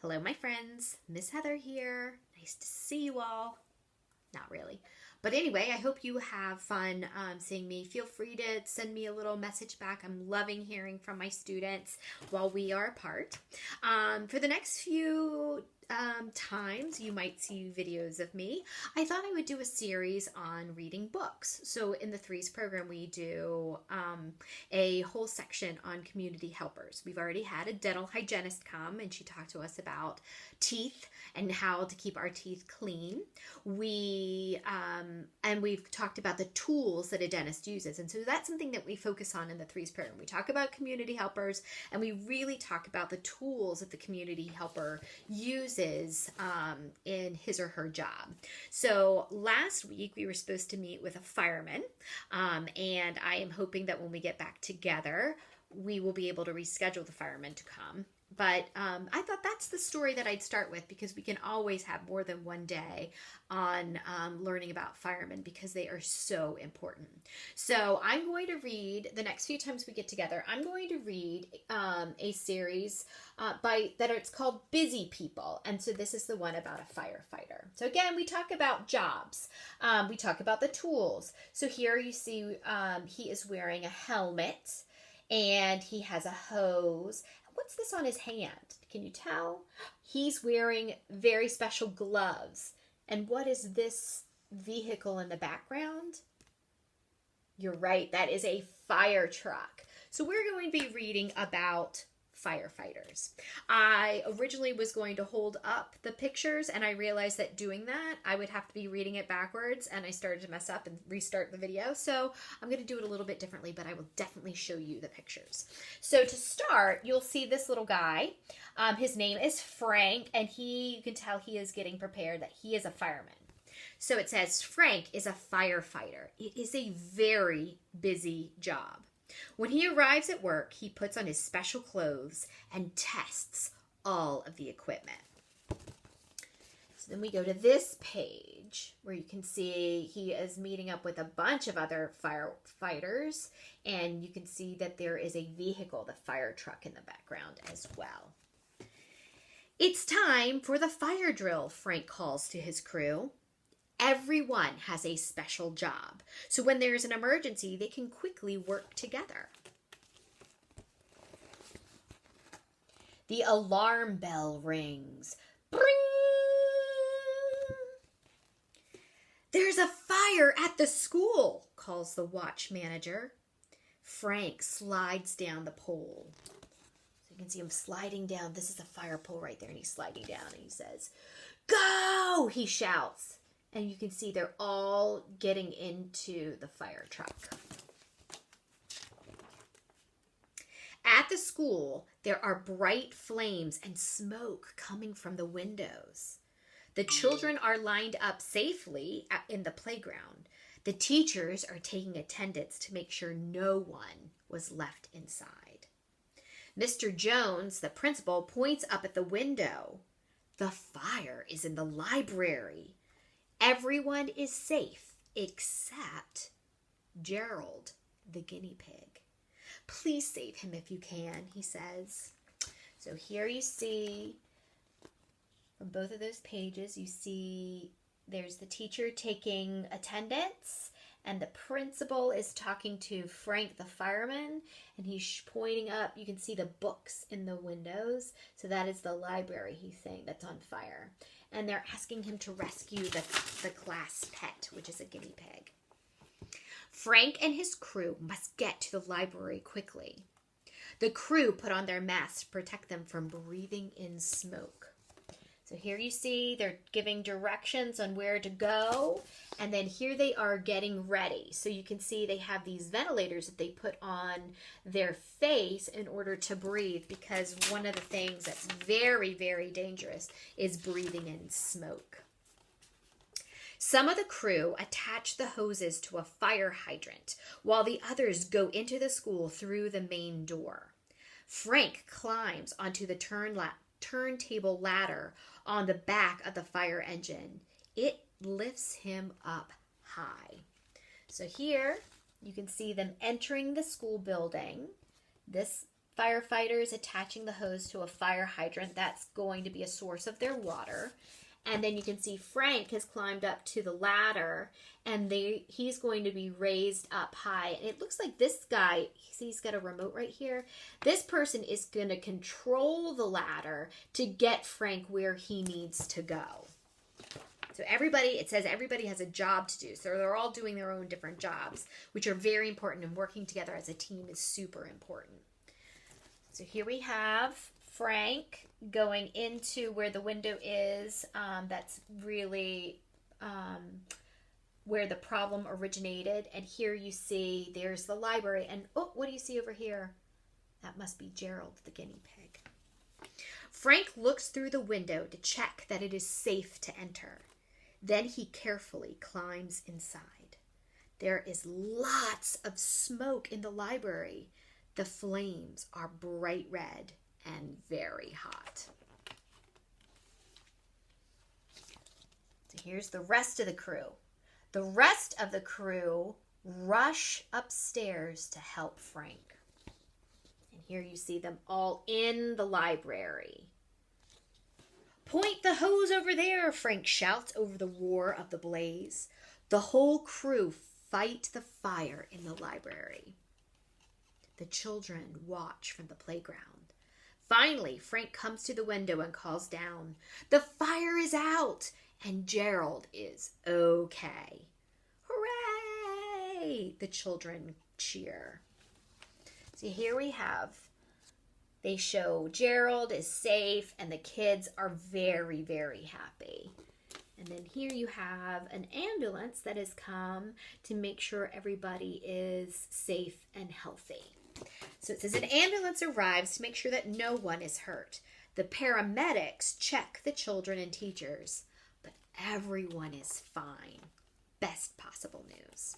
Hello, my friends. Miss Heather here. Nice to see you all. Not really. But anyway, I hope you have fun seeing me. Feel free to send me a little message back. I'm loving hearing from my students while we are apart. For the next few times you might see videos of me, I thought I would do a series on reading books. So in the Threes program, we do a whole section on community helpers. We've already had a dental hygienist come, and she talked to us about teeth and how to keep our teeth clean. We've talked about the tools that a dentist uses, and so that's something that we focus on in the Threes program. We talk about community helpers, and we really talk about the tools that the community helper uses in his or her job. So last week we were supposed to meet with a fireman, and I am hoping that when we get back together, we will be able to reschedule the fireman to come. But I thought that's the story that I'd start with, because we can always have more than one day on learning about firemen, because they are so important. So I'm going to read, the next few times we get together, I'm going to read a series it's called Busy People. And so this is the one about a firefighter. So again, we talk about jobs. We talk about the tools. So here you see he is wearing a helmet, and he has a hose. What's this on his hand? Can you tell? He's wearing very special gloves. And what is this vehicle in the background? You're right, that is a fire truck. So we're going to be reading about firefighters. I originally was going to hold up the pictures, and I realized that doing that, I would have to be reading it backwards, and I started to mess up and restart the video. So I'm going to do it a little bit differently, but I will definitely show you the pictures. So to start, you'll see this little guy. His name is Frank, and you can tell he is getting prepared that he is a fireman. So it says Frank is a firefighter. It is a very busy job. When he arrives at work, he puts on his special clothes and tests all of the equipment. So then we go to this page where you can see he is meeting up with a bunch of other firefighters, and you can see that there is a vehicle, the fire truck, in the background as well. It's time for the fire drill, Frank calls to his crew. Everyone has a special job, so when there's an emergency, they can quickly work together. The alarm bell rings. Bring! There's a fire at the school, calls the watch manager. Frank slides down the pole. So you can see him sliding down. This is a fire pole right there, and he's sliding down, and he says, "Go!" he shouts. And you can see they're all getting into the fire truck. At the school, there are bright flames and smoke coming from the windows. The children are lined up safely in the playground. The teachers are taking attendance to make sure no one was left inside. Mr. Jones, the principal, points up at the window. The fire is in the library. Everyone is safe except Gerald, the guinea pig. Please save him if you can, he says. So here you see, from both of those pages, you see there's the teacher taking attendance, and the principal is talking to Frank, the fireman, and he's pointing up. You can see the books in the windows. So that is the library, he's saying, that's on fire. And they're asking him to rescue the class pet, which is a guinea pig. Frank and his crew must get to the library quickly. The crew put on their masks to protect them from breathing in smoke. So here you see they're giving directions on where to go, and then here they are getting ready. So you can see they have these ventilators that they put on their face in order to breathe, because one of the things that's very, very dangerous is breathing in smoke. Some of the crew attach the hoses to a fire hydrant, while the others go into the school through the main door. Frank climbs onto the turntable ladder on the back of the fire engine. It lifts him up high. So here you can see them entering the school building. This firefighters attaching the hose to a fire hydrant. That's going to be a source of their water. And then you can see Frank has climbed up to the ladder, and he's going to be raised up high. And it looks like this guy, see, he's got a remote right here. This person is going to control the ladder to get Frank where he needs to go. So it says everybody has a job to do. So they're all doing their own different jobs, which are very important, and working together as a team is super important. So here we have Frank going into where the window is. That's really where the problem originated. And here you see there's the library. And oh, what do you see over here? That must be Gerald, the guinea pig. Frank looks through the window to check that it is safe to enter. Then he carefully climbs inside. There is lots of smoke in the library. The flames are bright red and very hot. So here's the rest of the crew. The rest of the crew rush upstairs to help Frank. And here you see them all in the library. "Point the hose over there," Frank shouts over the roar of the blaze. The whole crew fight the fire in the library. The children watch from the playground. Finally, Frank comes to the window and calls down, "The fire is out, and Gerald is okay." Hooray! The children cheer. So here they show Gerald is safe, and the kids are very, very happy. And then here you have an ambulance that has come to make sure everybody is safe and healthy. So it says an ambulance arrives to make sure that no one is hurt. The paramedics check the children and teachers, but everyone is fine. Best possible news.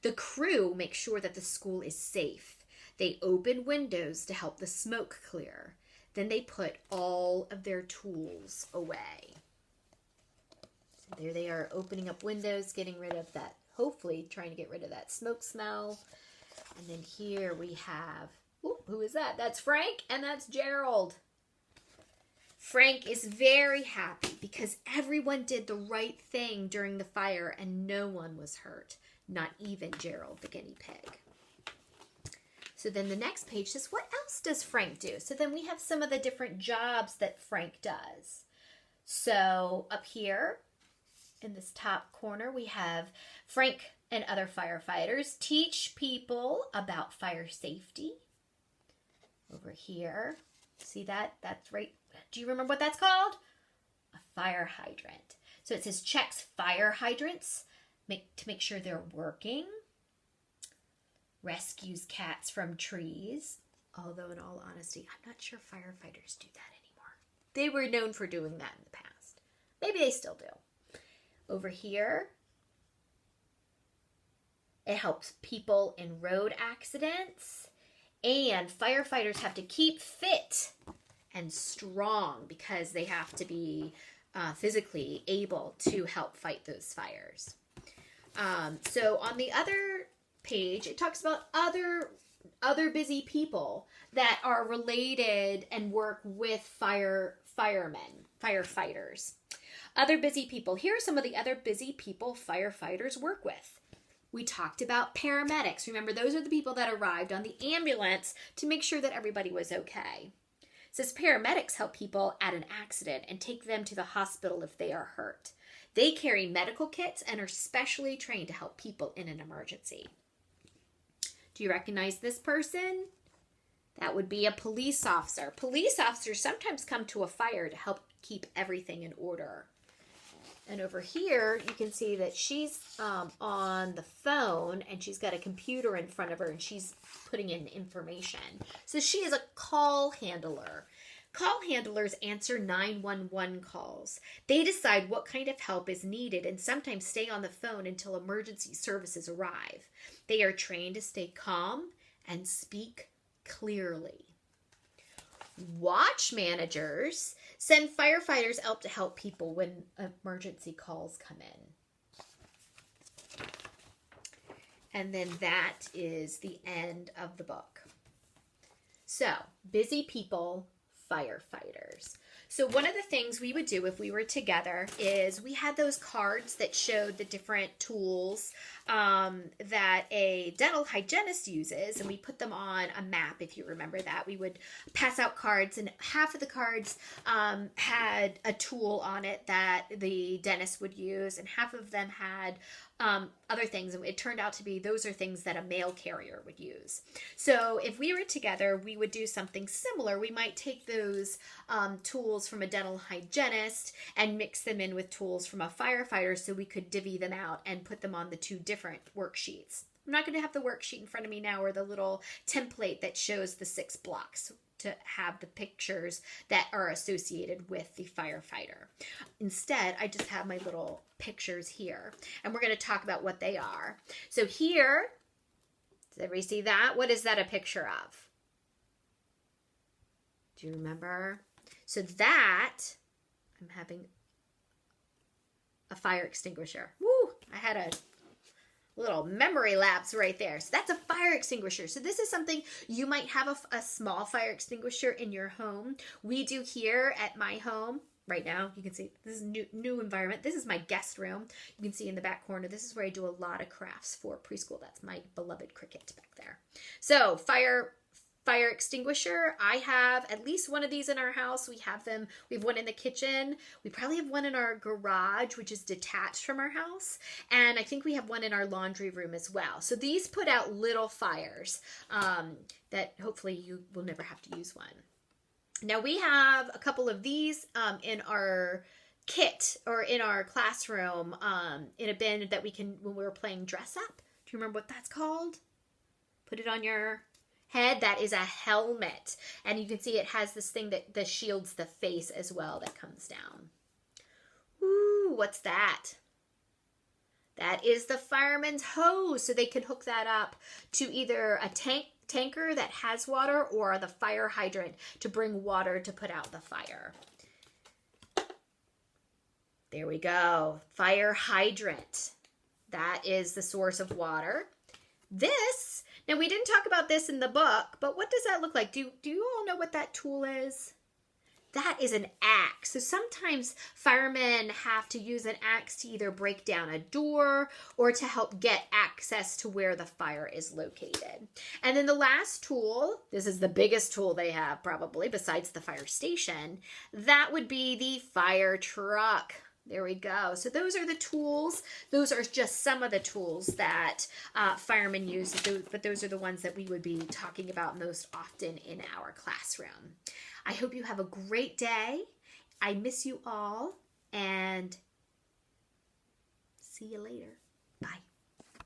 The crew makes sure that the school is safe. They open windows to help the smoke clear. Then they put all of their tools away. So there they are, opening up windows, getting rid of that, hopefully trying to get rid of that smoke smell. And then here we have, who is that? That's Frank, and that's Gerald. Frank is very happy because everyone did the right thing during the fire and no one was hurt, not even Gerald, the guinea pig. So then the next page says, what else does Frank do? So then we have some of the different jobs that Frank does. So up here in this top corner, we have Frank and other firefighters teach people about fire safety. Over here, see that? That's right. Do you remember what that's called? A fire hydrant. So it says checks fire hydrants to make sure they're working. Rescues cats from trees. Although in all honesty, I'm not sure firefighters do that anymore. They were known for doing that in the past. Maybe they still do. Over here, it helps people in road accidents. And firefighters have to keep fit and strong because they have to be physically able to help fight those fires. So on the other page, it talks about other busy people that are related and work with firefighters. Other busy people. Here are some of the other busy people firefighters work with. We talked about paramedics. Remember, those are the people that arrived on the ambulance to make sure that everybody was okay. It says paramedics help people at an accident and take them to the hospital if they are hurt. They carry medical kits and are specially trained to help people in an emergency. Do you recognize this person? That would be a police officer. Police officers sometimes come to a fire to help keep everything in order. And over here, you can see that she's on the phone and she's got a computer in front of her and she's putting in information. So she is a call handler. Call handlers answer 911 calls. They decide what kind of help is needed and sometimes stay on the phone until emergency services arrive. They are trained to stay calm and speak clearly. Watch managers send firefighters out to help people when emergency calls come in. And then that is the end of the book. So, busy people, firefighters. So one of the things we would do if we were together is we had those cards that showed the different tools that a dental hygienist uses, and we put them on a map, if you remember that. We would pass out cards, and half of the cards had a tool on it that the dentist would use, and half of them had other things. And it turned out to be those are things that a mail carrier would use. So if we were together, we would do something similar. We might take those tools from a dental hygienist and mix them in with tools from a firefighter so we could divvy them out and put them on the two different worksheets. I'm not going to have the worksheet in front of me now, or the little template that shows the 6 blocks to have the pictures that are associated with the firefighter. Instead, I just have my little pictures here, and we're going to talk about what they are. So here, does everybody see that? What is that a picture of? Do you remember? So that, I'm having a fire extinguisher. Woo! I had a little memory lapse right there. So that's a fire extinguisher. So this is something you might have a small fire extinguisher in your home. We do here at my home right now. You can see this is new environment. This is my guest room. You can see in the back corner, this is where I do a lot of crafts for preschool. That's my beloved Cricket back there. So fire extinguisher. I have at least one of these in our house. We have one in the kitchen. We probably have one in our garage, which is detached from our house. And I think we have one in our laundry room as well. So these put out little fires that hopefully you will never have to use one. Now we have a couple of these in our kit, or in our classroom, in a bin that we can, when we were playing dress up. Do you remember what that's called? Put it on your head. That is a helmet, and you can see it has this thing that shields the face as well that comes down. Ooh, what's that? That is the fireman's hose, so they can hook that up to either a tanker that has water, or the fire hydrant to bring water to put out the fire. There we go. Fire hydrant. That is the source of water. This, now we didn't talk about this in the book, but what does that look like? Do you all know what that tool is? That is an axe. So sometimes firemen have to use an axe to either break down a door or to help get access to where the fire is located. And then the last tool, this is the biggest tool they have probably besides the fire station, that would be the fire truck. There we go. So those are the tools. Those are just some of the tools that firemen use, but those are the ones that we would be talking about most often in our classroom. I hope you have a great day. I miss you all, and see you later.